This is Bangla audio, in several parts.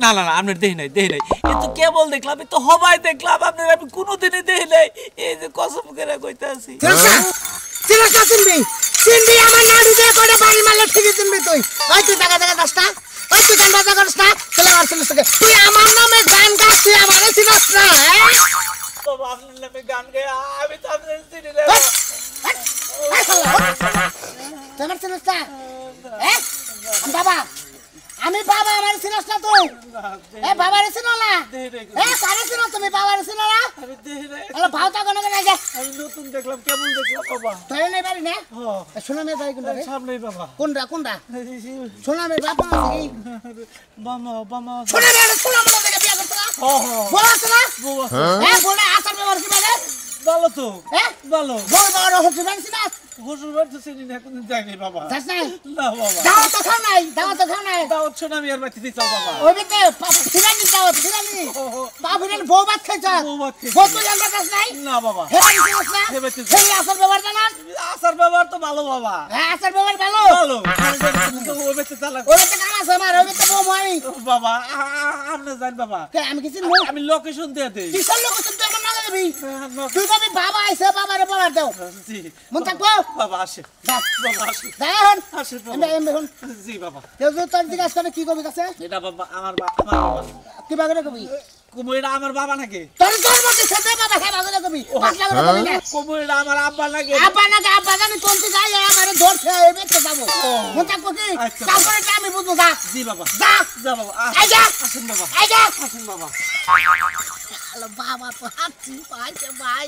না না না আপনি দেখি নাই এ তো কেবল দেখলাম, এ তো হবাই দেখলাম, আপনার আমি কোনোদিনই দেখি নাই। এই যে কসম করে কইতে আছি চিনবি আমার নাড়ু দিয়ে করে বাড়ি মারলে ঠিকই চিনবি তুই। ওই তুই টাকা টাকা দশটা, ওই তুই গান বাজা করিস না, চলে আমার ছিল তুই আমার নামে গান গাছ, তুই আমার চিনস না। বাবা আপনার নামে গান গায় আমি তো আপনার চিনি না। তোমার চিনস না? বাবা আমি বাবা আমার চিনস না তুই? বাবারে চিনো না? কারে চিনো তুমি? বাবারে চিনো না? ভাওতা কোনো আগে আমি নতুন দেখলাম, কেমন দেখলাম বাবা? তাই নাই বাড়ি না? সোনামের বাড়ি কোনটা? সামনেই বাবা। কোনটা? সোনামের বাবা আছে কি? বাবা সোনামের থেকে বিয়ে করতে না? বউ আছে না? বলে আসার ব্যবহার কি বলে? ভালো তো। ভালো। বউ বড় হচ্ছে জানছি না? হুজুর বাড়ি তো চিনি না, কোনদিন যাইনি বাবা। যাস নাই? না বাবা। দাওয়াত তো খাও নাই? দাওয়াত শোনা আমি আর বাড়িতে দিতাম বাবা। ওই বেতে ফিরানি দাওয়াত ফিরানি। বাবুরের বউ ভাত খাইছ? বউ তো জানবা যাস নাই? না বাবা। হেবানি চিনস না? সেই আসার ব্যবহার জানাস? আসার ব্যবহার তো ভালো বাবা। আসার ব্যবহার ভালো? ভালো। ওই বেতে চালাক। ওই বেতে কাম আছে আমার, ওই বেতে বউ মই। বাবা আপনি জান বাবা। আমি কিছু আমি লোকেশন দিয়ে দেই। কিসের লোকেশন তুই আমার না দিবি? তুই কবি বাবা আইছে, বাবারে বলার দাও। জি। মন থাকবো? বাবা আসে। বাবা আসে। দেখুন আসে জি বাবা। কেউ তোর জিজ্ঞাসা করে কি কবি কাছে? এটা বাবা আমার বাবা। কি বাগরে কবি? কুমুইটা আমার বাবা নাকি? তোর মধ্যে সাথে বাবা খাই বাগরে কবি। পাগলা করে কবি না। কুমুইটা আমার আব্বা নাকি? আব্বা নাকি? আব্বা জানি কোন তুই যাই আমারে ধরছে এই বেতে যাবো। মন থাকবো কি? তারপরে কি আমি বুঝবো? যা। জি বাবা। যা বাবা। আইজা। আসেন বাবা। আইজা। আসেন বাবা। হ্যালো বাবা তো হাঁটছি পাইছে ভাই।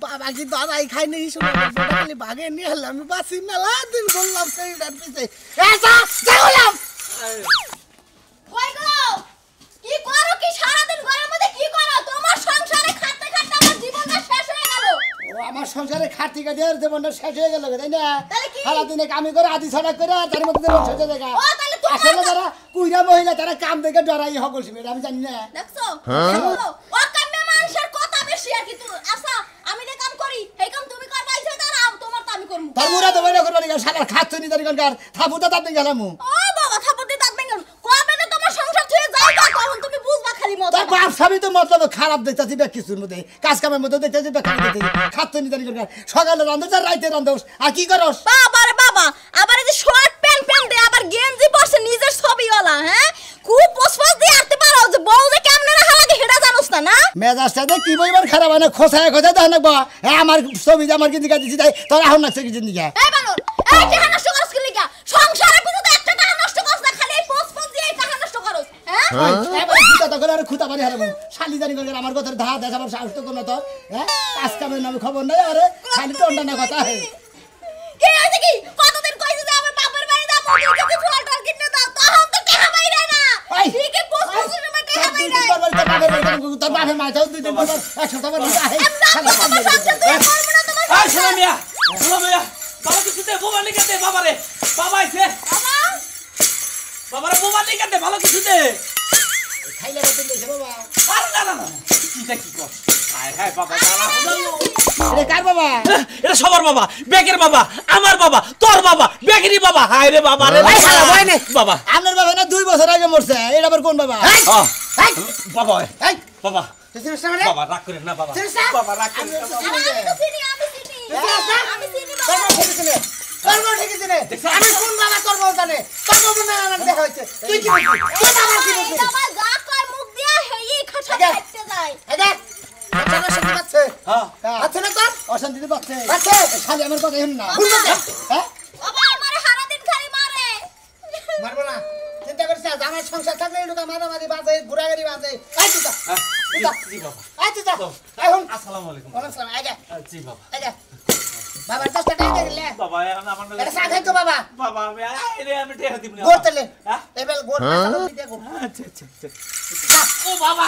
বাবা কি দাদাই খাইনি শুনে খালি ভাগে নিয়ে এলাম। আমি বাসি মেলা দিন বললাম সেইটার পিছে। যাইলাম। কই গো? কি করো? কি সারাদিন ঘরের মধ্যে কি করো? তোমার সংসারে খাটতে খাটতে আমার জীবনটা শেষ হয়ে গেল। ও আমার সংসারে খাটি কাটি আর জীবনটা শেষ হয়ে গেল, তাই না? তাহলে কি? সারাদিনে কামি করে আদি ছড়া করে তার মধ্যে জীবন শেষ হয়ে যায়। ও তাহলে তোমার আসলে যারা কুইরা মহিলা তারা কাম দেখে ডরাই সকল শিবের, আমি জানি না। দেখছো? ও কামে মানুষের কথা বেশি আর কি তুই। আচ্ছা আমি যে কাম করি এই কাম তুমি করবাই যে দাঁড়াও, তোমার তো আমি করব। তার মুরা তো বইরা করবানি গা সারা খাচ্ছ নি তারিকার থাপুটা তাতে গেলামু। ও বাবা থাপড় দিয়ে দাঁত ভেঙে কবে না তোমার সংসার ছুঁয়ে যাইবা তখন তুমি বুঝবা খালি মত। তার বাপ স্বামী তো মতলব খারাপ দেখতাছি বে কিছুর মধ্যে, কাজ কামের মধ্যে দেখতাছি বে খারাপ দেখতাছি। খাচ্ছ নি তারিকার সকালে রান্ধছ আর রাইতে রান্ধছ, আর কি করস? বাবা রে বাবা, আবার এই যে শর্ট প্যান্ট দে, আবার গেঞ্জি পরছে নিজের ছবিওয়ালা। হ্যাঁ খুব পোস্ট দিয়ে আনতে পারো যে বউ যে কেমনে রাখা লাগে হেডা জানোস না? মেজাজটা দে কি বইবার খারাপ হয় না, খোসায় দেখ না বা আমার ছবি আমার কিন্তু দিছি তাই তোর এখন নাচছে কি জিন্দিগা। এই বানর, এই টাকা নষ্ট করছ কি লিগা? সংসারের ভিতরে একটা টাকা নষ্ট করছ না, খালি এই পোস্ট দিয়ে টাকা নষ্ট করছ। হ্যাঁ এবারে খুঁতা তো করে আর খুঁতা বাড়ি হারাবো শালি জানি করে আমার কথার ধা দেশ আমার সাহস তো কোনো তোর। হ্যাঁ কাজ কামের নামে খবর নাই, আরে খালি টন্ডা না কথা। কে আছে কি? কতদিন কইছে যে আমার বাপের বাড়ি দাও, মুরগি কিছু ফল টল কিনে দাও, তখন তো টাকা বাইরে না। ঠিকই পোস্ট সময় টাকা বাইরে। তোর বাপের মাথাও দুই দিন পর 100 টাকা দিয়ে আহে। এই শোনো মিয়া, বাবা কিছু দে, বাবা লিখে দে বাবারে। বাবা আইছে। বাবারে বাবা লিখে দে, ভালো কিছু দে। খাইলে রতন দেছে বাবা। আরে না কিটা কি কর? আয় হায় বাবা দাঁড়া হলো। এটা কার বাবা? এটা সবার বাবা, বেকের বাবা, আমার বাবা, তোর বাবা, বেকেরই বাবা। হায় রে বাবা রে। এই শালা ভয় নেই। বাবা আপনার বাবা না 2 বছর আগে মরছে, এটা আবার কোন বাবা? বাবা এই বাবা তুই চিনিস না মানে? বাবা রাগ করেন না বাবা। চিনিস না? বাবা রাগ করেন না। আমি তো চিনি, আমি চিনি। আমি চিনি বাবা। তোর বউ ঠিক আছে রে। আমি কোন বাবা তোর বউ জানে? তোর বউ না আমার দেখা হইছে। তুই কি বলছিস? তুই বাবা কি বলছিস? আমার যা কয় মুখ দিয়া হেই খাটা খাইতে যায়। এই দেখ আচ্ছা না শান্তি পাচ্ছে। হ্যাঁ আচ্ছা না তোর অশান্তি পাচ্ছে। আচ্ছা খালি আমার কথা শুন না। শুন না। হ্যাঁ বাবা আমারে সারা দিন খালি মারে। মারবো না। চিন্তা করিস না, আমার সংসার থাকলে এই লোক মারামারি বাজে, ঘুরাঘুরি বাজে। এই তুই যা। জি বাবা। এই তুই যা। এখন আসসালামু আলাইকুম। ওয়ালাইকুম আসসালাম। এই যা। জি বাবা। এই যা। বাবার 10 টাকা দিয়ে দিলে বাবা এখন আমার এটা চা খাইতো বাবা বাবা আমি টাকা দিব না গোর তেলে হ্যাঁ এবেল গোর মশলা দিয়ে গো আচ্ছা ও বাবা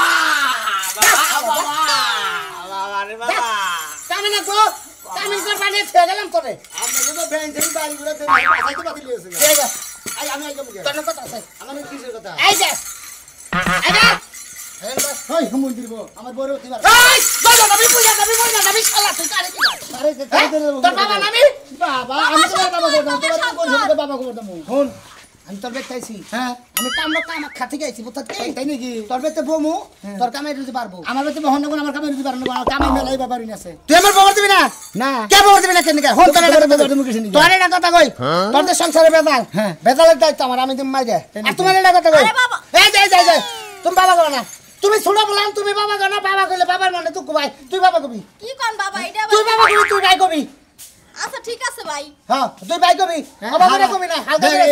বাবা রে বাবা কামে না গো কামে কর পানি খেয়ে গেলাম তোরে আমরা তো ব্যাংক থেকে বাড়ি ঘুরে দেব পাঠাইতে বাতিল হয়েছে এই যা আই আমি আইলাম কে তোর কথা আছে আমার কিসের কথা এই যা এই যা হই মন্দির গো আমার বড় তিবার এই গো নবী শালা তুই কারে কি আরে তোর বাবা নামি বাবা আমি তো বাবা করতাম তোর কোন সময় বাবা করতাম শুন আমি তোর বেট চাইছি হ্যাঁ আমি কাম খাতে গাইছি বুঝতে তাই নাকি তোর বেতে বমু তোর কামে দিতে পারবো আমার বাড়িতে বহন না আমার কামে দিতে পারবো না কামে মেলাই বাবা রিন আছে তুই আমার খবর দিবি না না কে খবর দিবি না কেন কে হন তোর তোর এটা কথা কই তোর যে সংসারে বেদাল হ্যাঁ। বেদালের দায়িত্ব আমার আমি তুমি মাইরে আর তোমার এটা কথা কই আরে বাবা। এই যাই তুমি বাবা কর না তুমি ছোট বললাম তুমি বাবা কর না বাবা কইলে বাবার মনে তুই কই তুই বাবা কবি কি কোন বাবা এটা তুই বাবা কবি তুই ভাই কবি আচ্ছা ঠিক আছে ভাই হ্যাঁ তুই ভাই কবি বাবা করে কবি না হালকা করে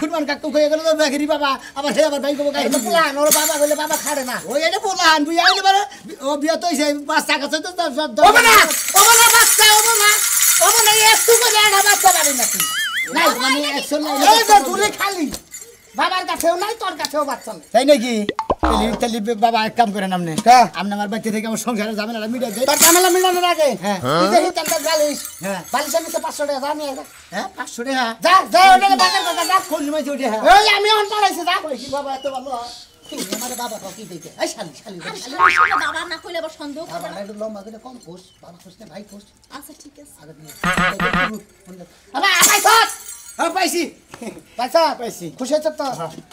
ফুটমান কাকু হয়ে গেল তো বেগরি বাবা আবার সে আবার ভাই কবো গাই এটা প্লান ওর বাবা কইলে বাবা খাড়ে না ওই এটা বলান বুই আইলে বারে ও বিয়া তো হইছে পাঁচ টাকা আছে তো ওবে না বাচ্চা ওবে না একটু করে আনা বাচ্চা পাবি না তুই না মানে 100 নাই এই যে ঝুলে খালি বাবার কাছেও নাই তোর কাছেও বাচ্চা নেই তাই নাকি তাহলে বাবা এক কাম করেন আপনি হ্যাঁ। আপনি আমার বাচ্চা থেকে আমার সংসারে ঝামেলা মিডিয়া দেয় তোর ঝামেলা মিলানোর আগে হ্যাঁ। তুই দেখি কেনটা গালিস হ্যাঁ। বালিশের নিচে 500 টাকা যা নিয়ে যা হ্যাঁ 500 টাকা যা ওটা বাজার কথা যা কোন সময় চলে হ্যাঁ ওই আমি অন পালাইছি যা কি বাবা এত ভালো আমার বাবা কি দেখে এই শালি আরে শুনে বাবা না কইলে আবার সন্দেহ করবে না। একটু লম্বা করে কম কোষ বাবা কোষ না ভাই কোষ আচ্ছা ঠিক আছে আগে দিয়ে আবা পাইছস হ্যাঁ পাইছি পাইছি খুশি হচ্ছ তো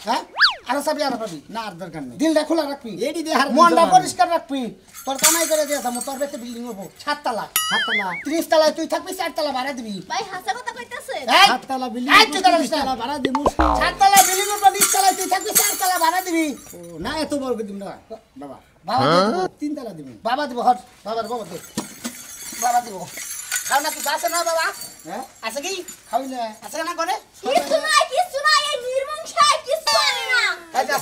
হ্যাঁ আরো চাবি আরো পাবি না আর দরকার নেই দিলটা খোলা রাখবি এডি দিয়ে হার মনটা পরিষ্কার রাখবি তোর কামাই করে দিয়ে যাবো তোর বেতে বিল্ডিং হবো 7 তলা 7 তলা 30 তলায় তুই থাকবি 4 তলা ভাড়া দিবি ভাই হাসা কথা কইতাছে এই 7 তলা বিল্ডিং এই তুই দাঁড়াবি না। ভাড়া দিমু 7 তলা বিল্ডিং উপর 20 তলায় তুই থাকবি 4 তলা ভাড়া দিবি না এত বড় করে দিম না বাবা বাবা দিব 3 তলা দিবি বাবা দিব হট বাবা দে বাবা দিব খাও না তুই আছে না বাবা হ্যাঁ আছে কি খাইলে আছে না করে কিছু নাই এই নির্মংসায় কিছু আনে না এই যা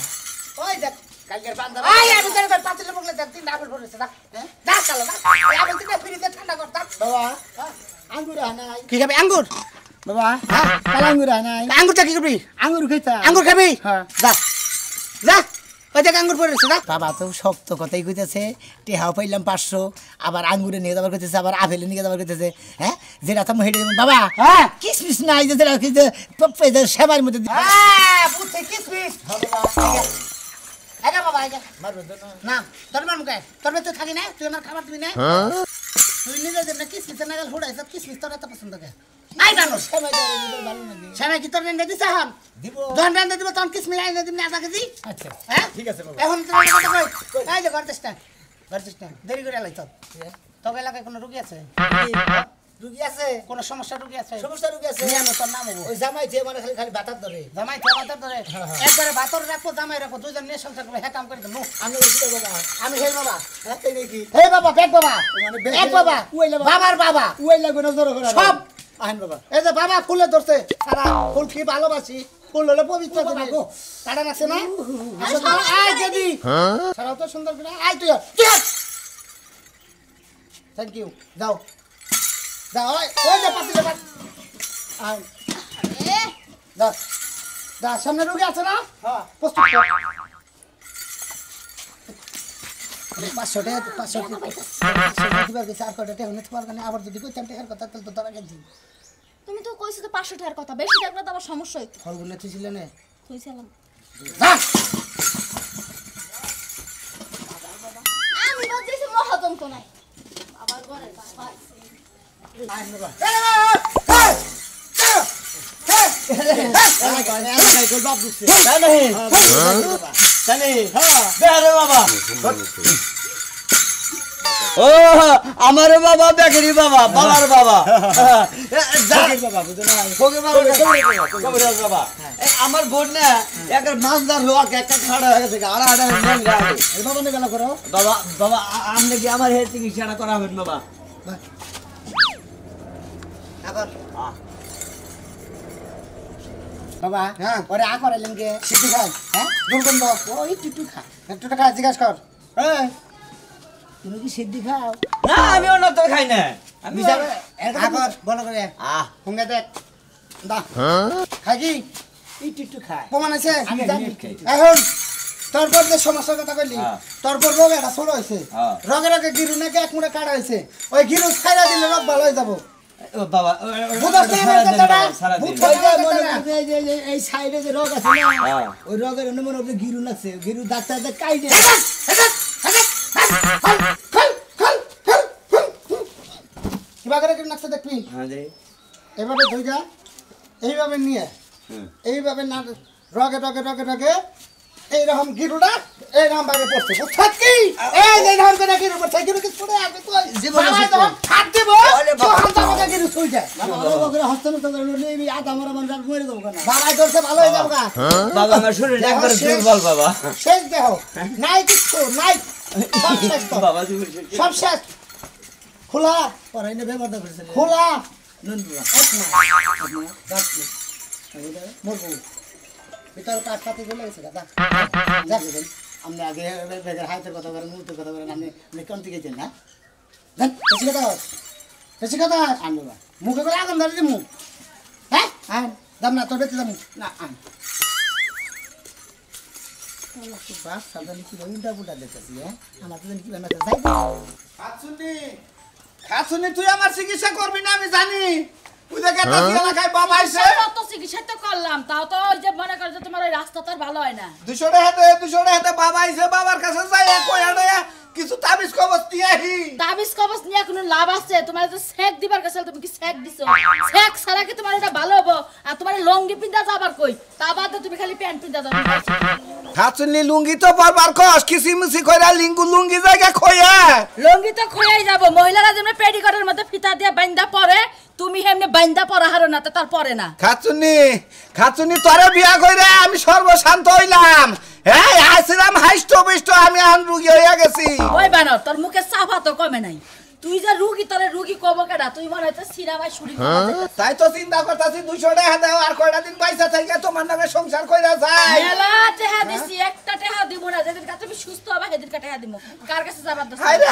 ওই দেখ কালকের বান্দা আই আমি তোর কাছে পাতিলে বকলে দেখ 3 ডাবল পড়েছে দেখ যা চলো যা এই আমি তোকে ফ্রিতে ঠান্ডা কর দেখ বাবা আঙ্গুর আনাই কি খাবি আঙ্গুর বাবা কালা আঙ্গুর আনাই আঙ্গুরটা কি করবি আঙ্গুর খাইতা আঙ্গুর খাবি হ্যাঁ যা যা ওই দেখ আঙ্গুর পড়েছে যা বাবা তো শক্ত কথাই কইতেছে টেহাও পাইলাম 500 আবার আঙ্গুরে নিয়ে যাবার কইতেছে আবার আপেলে নিয়ে যাবার কইতেছে হ্যাঁ যেটা তো হেঁটে বাবা হ্যাঁ কিসমিস নাই যে যেটা কি যে সেবার মধ্যে হ্যাঁ বুঝছি কিসমিস এগা বাবা এগা মারবে তো না না তোর মার মুখে তোর তুই খাবি না তুই আমার খাবার দিবি না তুই নিজে দেব না কিসমিস না গেল হুড়াইছ কিসমিস তোর এত পছন্দ কে আই মানুষ সেবাই দেয় নিজের ভালো নাকি সামনে কি তোর রেন্ডে দিছ হাম দিব দোকান রেন্ডে দিব তখন কিসমিস আইনে দিবি না আধা কেজি আচ্ছা হ্যাঁ ঠিক আছে বাবা এখন তোর কথা কই এই যে গর্দেশটা দেরি করে লাই তোর এলাকায় কোনো রুগী আছে রুগী আছে কোনো সমস্যা রুগী আছে সমস্যা রুগী আছে নিয়ে আনো তোর নাম হবো ওই জামাই যে মানে খালি খালি বাতার ধরে জামাই তো বাতার ধরে একবারে বাতর রাখবো জামাই রাখবো দুইজন নিয়ে সংসার করে হ্যাঁ কাম করে দেবো আমি বলছি তো বাবা আমি হেই বাবা হ্যাঁ তাই নাকি হে বাবা বেগ বাবা মানে বেগ এক বাবা উইলে বাবা। বাবার বাবা ওই লাগবে না জোর করে সব। আহেন বাবা এই যে বাবা ফুলে ধরছে সারা ফুল কি ভালোবাসি ফুল হলে পবিত্র বাবা তুমি গো। কাটা নাচছে না আসো তো, আয় দিদি সারাও তো সুন্দর করে আয় তুই থ্যাংক ইউ যাও যাও ওই যে পাতিলে পাত আয় এ যা যা সামনে রুগী আছে না হ্যাঁ প্রস্তুত কর 500 টাকা 500 টাকা দিবার গেছে আর কয়টা টাকা নিতে পারবে না আবার যদি কইতাম টাকার কথা তাহলে তো ধরা গেছি তুমি তো কইছো তো 500 টাকার কথা বেশি টাকা তো আবার সমস্যা হইতো ফলগুলো তুই ছিলে না কইছিলাম যা আমি বলতেছি মহাজন তো নাই আবার ঘরে বাবা আয় বাবা এলাকায় কই বাপ দিচ্ছে তাই নাকি তাই বেরে বাবা ও আমার বাবা বেকরি বাবা বাবার বাবা বাবা বুঝো না ওকে বাবা কবিরাজ বাবা আমার বোন না একটা মাছদার লোক একটা খাড়া হয়ে গেছে আর আড়া এই বাবা নে গেল করো বাবা বাবা আপনি কি আমার হেলথ চিকিৎসাটা করা হবেন বাবা আবার বাবা হ্যাঁ ওরে আ করাইলেন কে সিদ্ধি খাই হ্যাঁ দুর্গন্ধ ও একটু একটু খা একটু টাকা জিজ্ঞাসা কর এই তুমি কি সিদ্ধি খাও না আমি অন্য তো খাই না আমি আগর বলো করে হুঙ্গা দেখ দা খাই কি একটু খায় প্রমাণ আছে আমি জানি এখন তারপর যে সমস্যার কথা কইলি তারপর রোগ এটা শুরু হয়েছে রোগে রোগে গিরু নাকি এক মুঠে কাটা হয়েছে ওই গিরু ছাইরা দিলে রোগ ভালো হয়ে যাবো বাবা এই সাইডে যে রোগ আছে না ওই রোগের মনে হচ্ছে গিরু লাগছে গিরু ডাক্তার কাইডে কিবা করে নাকছে দেখবি এভাবে ধুইয়া এইভাবে নিয়ে এইভাবে না রগে রগে রগে রগে এইরকম গিরুটা এইরকম ভাবে পড়ছে বুঝছস কি এইরকম করে গিরু পড়ছে গিরু কি ছুড়ে আসবে তো জীবনে হাত দেব তো হাত আমাকে গিরু ছুঁই যায় বাবা করে হস্তন তো করে এই আদা মারা মান মরে দেব কেন বাবা করছে ভালো হয়ে যাবে বাবা আমার শরীর একবার দুর্বল বাবা শেষ দেহ নাই কিছু নাই সব শেষ তো বাবা সব শেষ খোলা পরে এনে ব্যবহার করেছে খোলা নুন বুড়া ডাকছি মরবো ভিতর কাট কাটি গেলে গেছে দাদা যা আপনি আগে বেগের হাতের কথা বলেন মুহূর্তের কথা বলেন আপনি কোন থেকে গেছেন না দেখ বেশি কথা আনবা মুখে করে আগুন ধরে মুখ হ্যাঁ হ্যাঁ দাম না তোর বেঁচে দাম না আন বাস সাবধানে কি উল্টা পুল্টা দেখতেছি হ্যাঁ আমার তো কি বানাতে যাই খাসুনি তুই আমার চিকিৎসা করবি না আমি জানি তুই দেখে এলাকায় বাবা আইছে তো চিকিৎসা তো করলাম তাও তো ওই যে মনে কর যে তোমার ওই রাস্তা তো আর ভালো হয় না 200 টাকা বাবা আইছে বাবার কাছে যাই কইয়া কিছু তাবিজ কবজ দিয়াহি তাবিজ কবজ নিয়ে কোনো লাভ আছে তোমার তো সেক দিবার কাছে তুমি কি সেক দিছো সেক ছাড়া কি তোমার এটা ভালো হবে আর তোমার লঙ্গি পিন্দা যাবার কই তা বাদ তুমি খালি প্যান্ট পিন্দা যাও খাসুনি লুঙ্গি তো বারবার কস কিসিমিসি কইরা লুঙ্গি জায়গা খইয়া লঙ্গি তো খয়েই যাব মহিলারা যেমন পেডিকটের মধ্যে ফিতা দিয়ে বাইন্দা পরে তুমি হেমনে বাইন্দা পরা হারো না তার পরে না খাচুনি তোরে বিয়া কইরা আমি সর্বশান্ত হইলাম হ্যাঁ আসলাম হাইস্ট বিষ্ট আমি আন রুগী হইয়া গেছি ওই বানর তোর মুখে সাফা তো কমে নাই তুই যে রুগী তোরে রুগী কব কেডা তুই মনে হইতে সিনেমায় শুটিং করতে তাই তো চিন্তা করতাছি 200 টাকা দাও আর কয়টা দিন পয়সা থেকে তোমার নামে সংসার কইরা যায় মেলা টাকা দিছি একটা টাকা দিব না যেদিন তুমি সুস্থ হবে সেদিন টাকা দিব কার কাছে যাবার দছ হায় রে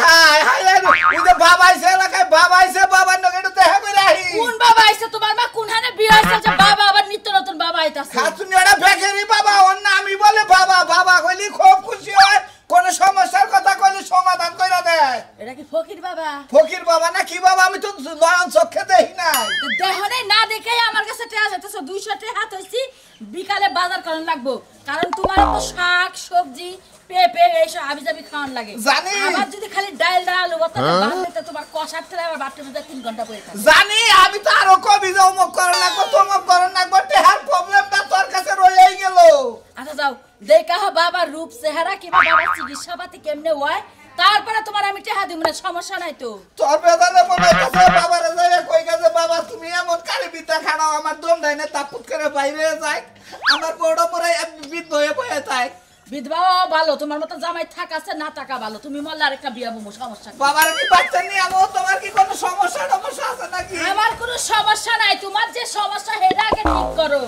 হায় রে ওই যে বাবা আইছে এলাকায় বাবা আইছে বাবার নগে একটু দেখা কইরা আহি কোন বাবা আইছে তোমার মা কোনখানে বিয়ে হইছে যে বাবা আবার নিত্য নতুন বাবা আইতাছে খাচুনি ওরা বেকেরি বাবা ওর না আমি বলে বাবা বাবা কইলি খুব খুশি হয় কোন সমস্যার কথা কইলে সমাধান কইরা দেয় এটা কি ফকির বাবা ফকির বাবা না কি বাবা আমি তো নয়ন চোখে দেখি নাই দেহনে না দেখেই আমার কাছে টাকা যাইতেছে 200 টাকা হাত হইছি বিকালে বাজার করন লাগবো কারণ তোমার তো শাক সবজি পেঁপে এইসব হাবিজাবি খাওয়ান লাগে জানি আমার যদি খালি ডাল আলু ভর্তা বানাইতে তোমার কষার তেলে আমার বাটতে মধ্যে 3 ঘন্টা পড়ে থাকে জানি আমি তো আরো কবি যাও মুখ করন না কত মুখ করন না বটে হার প্রবলেমটা তোর কাছে রয়েই গেল আচ্ছা যাও দেখা হ বাবার রূপ চেহারা কিবা বাবার চিকিৎসাপাতি কেমনে হয় তারপরে তোমার আমি টাকা দিব না সমস্যা নাই তো তোর বেদালে মনে কাছে বাবারে যাই কই গেছে বাবা তুমি এমন কালি বিতা খানাও আমার দম নাই না তাপুত করে বাইরে যায় আমার বড় মরে বিদ হয়ে বয়ে যায় বিধবাও ভালো তোমার মত জামাই থাক আছে না টাকা ভালো তুমি মল্লে আরেকটা বিয়া বমু সমস্যা কি বাবার কি বাচ্চা নিয়ে আমো তোমার কি কোনো সমস্যা আছে নাকি আমার কোনো সমস্যা নাই তোমার যে সমস্যা হেডা আগে ঠিক করো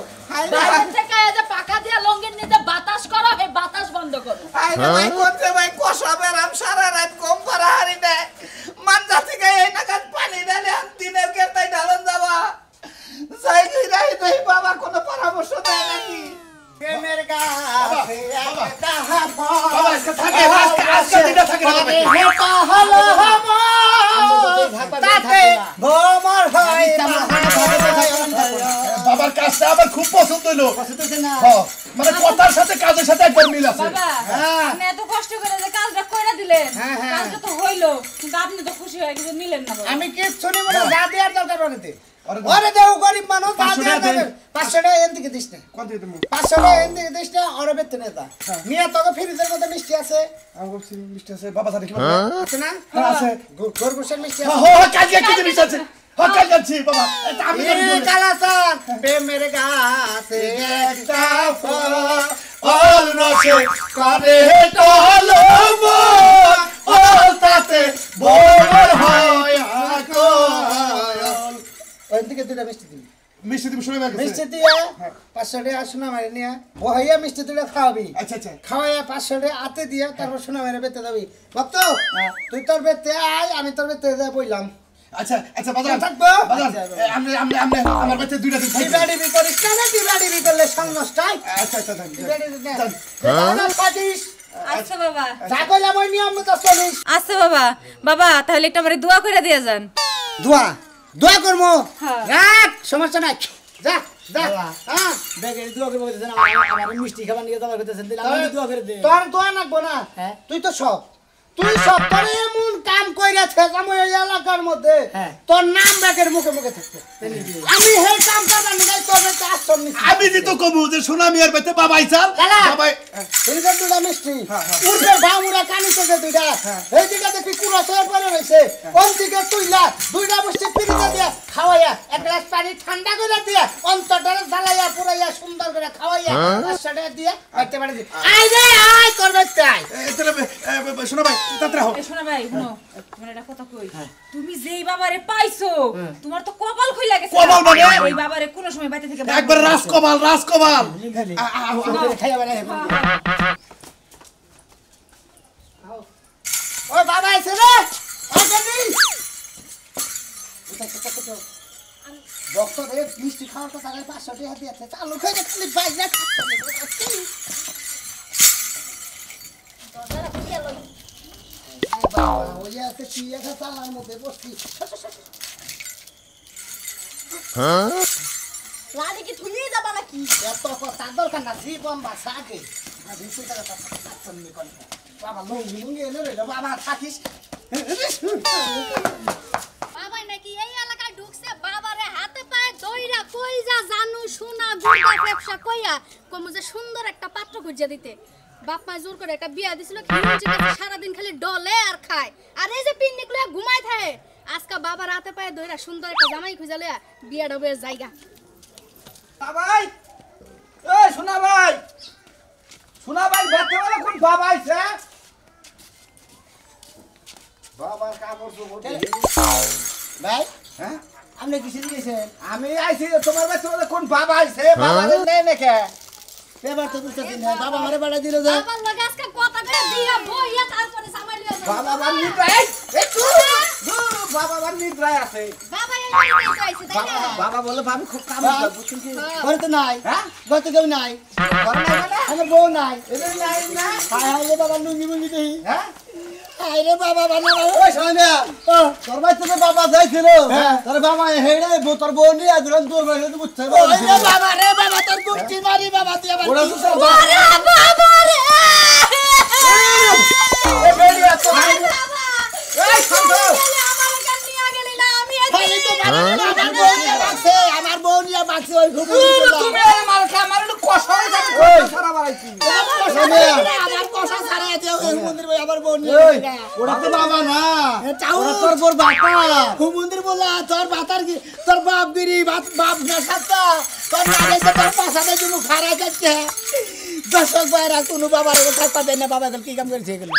বাইরে থেকে এই যে পাকা দিয়া লঙ্গির নিতে বাতাস করো হে বাতাস বন্ধ করো আইরে ভাই কোনতে ভাই কষাবে রাম সারা রাত কম করা হারি না মানজা থেকে এই নাগাদ পানি ঢালে দিনের কেতাই ঢালন যাবা যাই কই রাই দেই বাবা কোনো পরামর্শ দেয় নাকি প্রেমের গাছে একটা বাবা আজকে থাকে আজকে দিনটা থাকে না বাবা হেটা হলো তাতে ভোমর হয় বাবার কাজটা আমার খুব পছন্দ হলো না মানে কথার সাথে কাজের সাথে একবার মিল আছে বাবা আপনি এত কষ্ট করে যে কাজটা কইরা দিলেন কাজটা তো হইলো কিন্তু আপনি তো খুশি হয়ে কিছু নিলেন না বাবা আমি কি শুনি বলে যা দেয়ার দরকার ওরে ওরে দেও গরিব মানুষ যা দেয়ার দরকার 500 টাকা এন দিকে দিস না কোন দিতে মু 500 টাকা এন দিকে দিস না ওরে বেতন নেতা মিয়া তোকে ফ্রিজের মধ্যে মিষ্টি আছে আমার সিম মিষ্টি আছে বাবা সাথে কি আছে না আছে গরগুশের মিষ্টি আছে হ্যাঁ কাজ কি মিষ্টি আছে হ্যাঁ কাজ যাচ্ছি বাবা এটা আমি কালাসান প্রেমের গাছে একটা ফল অল রসে করে টলো ও তাতে বড় হয় আকল ওই দিকে দুটা মিষ্টি দিবি মিষ্টি তুমি শুনে গেছে মিষ্টি দিয়ে 500 টাকা সোনা মারে নিয়ে বহাইয়া মিষ্টি তুলে খাওয়াবি আচ্ছা আচ্ছা খাওয়াইয়া 500 টাকা হাতে দিয়ে তারপর সোনা মারে বেতে যাবি ভক্ত তুই তোর বেতে আয় আমি তোর বেতে যা বইলাম আচ্ছা আচ্ছা বাজার থাকবো বাজার আমরা আমার বাচ্চা দুইটা দিন থাকবে ডিবাডিবি করিস না ডিবাডিবি করলে সমস্যা আচ্ছা আচ্ছা থাকবে আচ্ছা বাবা যা কইলাম ওই নিয়ম মতো চলিস আচ্ছা বাবা বাবা তাহলে একটু আমারে দোয়া করে দিয়ে যান দোয়া দোয়া করবো হ্যাঁ। রাখ সমস্যা নাই যা যা হ্যাঁ দেখে দোয়া করে বলতেছেন আমার মিষ্টি খাবার নিয়ে যাবার করতেছেন দিলে আমি দোয়া করে দে তোর দোয়া লাগবো না হ্যাঁ। তুই তো সব তোর এমন কাম কইরাছে আমি এই এলাকার মধ্যে হ্যাঁ। তোর নাম ব্যাগের মুখে মুখে থাকতে আমি সেই কাম করবার নিয়ে তোর কাছে আশ্রম নিছি আমি যে তো কমু যে সোনা মিয়ার বাড়িতে বাবাই চাল দাদা। বাবাই এদিকে দুটা মিষ্টি উঠে বামুরা কানি থেকে দুইটা এই দিকে দেখি কুড়া সয়ে পড়ে রয়েছে ওই দিকে তুইলা দুইটা মিষ্টি পিরিতে দিয়ে খাওয়াইয়া এক গ্লাস পানি ঠান্ডা করে দিয়ে অন্তরটারে জ্বালাইয়া পুরাইয়া সুন্দর করে খাওয়াইয়া 500 টাকা দিয়ে বাইতে পারে আয় রে আয় তোর বাইতে আয় শোনো ভাই তাড়াতাড়ি হও এই শোনা ভাই শুনো তোমার একটা কথা কই তুমি যেই বাবারে পাইছো তোমার তো কপাল খুইলা গেছে কপাল মানে? এই বাবারে কোন সময় বাইতে থেকে একবার রাজকমাল খাইয়া বেড়াই ওই বাবা আইছে রে ওই গেলি ডক্টর এই মিষ্টি খাওয়ার কথা 500 টাকা দিয়েছে চালু করে খালি বাইরে ওই আছে কি একটা চালার মধ্যে বসছি রানী কি থুলিয়ে যাবা নাকি এত কথা দরকার না জীবন বাঁচা আগে বাবা লুঙ্গি লুঙ্গি এনে রইল বাবা থাকিস বাবা নাকি এই এলাকায় ঢুকছে বাবারে হাতে পায়ে দইরা কইরা জানু সোনা গুড়া ব্যবসা কইয়া কমু যে সুন্দর একটা পাত্র খুঁজে দিতে বাপ মা জোর করে একটা বিয়া দিছিল সারা দিন খালি ডলে আর খায় আর এই যে পিন্নিগুলো ঘুমায় থাকে আজকে বাবার হাতে পায়ে দইরা সুন্দর একটা জামাই খুঁজে লইয়া বিয়া ডবে জায়গা ভাই এই শোনা ভাই বেতে বলে কোন বাবা আইছে বাবার কাপড় চোপড় ভাই হ্যাঁ আপনি কিসে দিয়েছেন আমি আইছি তোমার বেতে বলে কোন বাবা আইছে বাবা নেই নাকি এবার তো বুঝতেছেন না বাবা আমারে বাড়া দিল যে বাবার লগে আজকে কথা কয়ে দিয়া বইয়া তারপরে জামাই লইয়া যাবে বাবা বার নিদ্রায় একটু বাবা বার নিদ্রায় আছে বাবা এই নিয়ে আইছে তাই না বাবা বলে ভাবি খুব কাম করে বুঝছেন কি ঘরে তো নাই হ্যাঁ ঘরে তো কেউ নাই ঘর নাই মানে আমার বউ নাই এদের নাই না হায় হায় রে বাবা লুঙ্গি মুঙ্গি দেই হ্যাঁ হায় রে বাবা বানা ওই সোনা তোর ভাই তুমি বাবা যাইছিল তোর বাবা হেড়ে তোর বউ নিয়ে আদুরান তোর ভাই তো বুঝতে ওই রে বাবা রে বাবা তোর কুষ্টি মারি বাবা তুই আবার ওরা তো সব ওরে বাবা রে এ বেড়ি এত হাই এই শান্ত আমারে কেন নিয়ে গেলি না আমি এই খালি তো আমার বউ নিয়ে বাঁচছে আমার বউ নিয়ে বাঁচছে ওই খুব তুমি আমার আমার কষ্ট হয়ে যাচ্ছে সারা বাড়াইছি আমার কষা ছাড়া আছে ওই মন্দির ভাই আমার বউ নিয়ে ওরা তো বাবা না ওরা তোর বোর বাতা হুমন্দির বলা তোর বাতার কি তোর বাপ গিরি বাপ না সাতা তোর নাগে তো তোর পাশাতে তুমি খারাপ যাচ্ছে দর্শক ভাইরা কোনো বাবার কথা পাবে না বাবা কি কাম করেছে এগুলো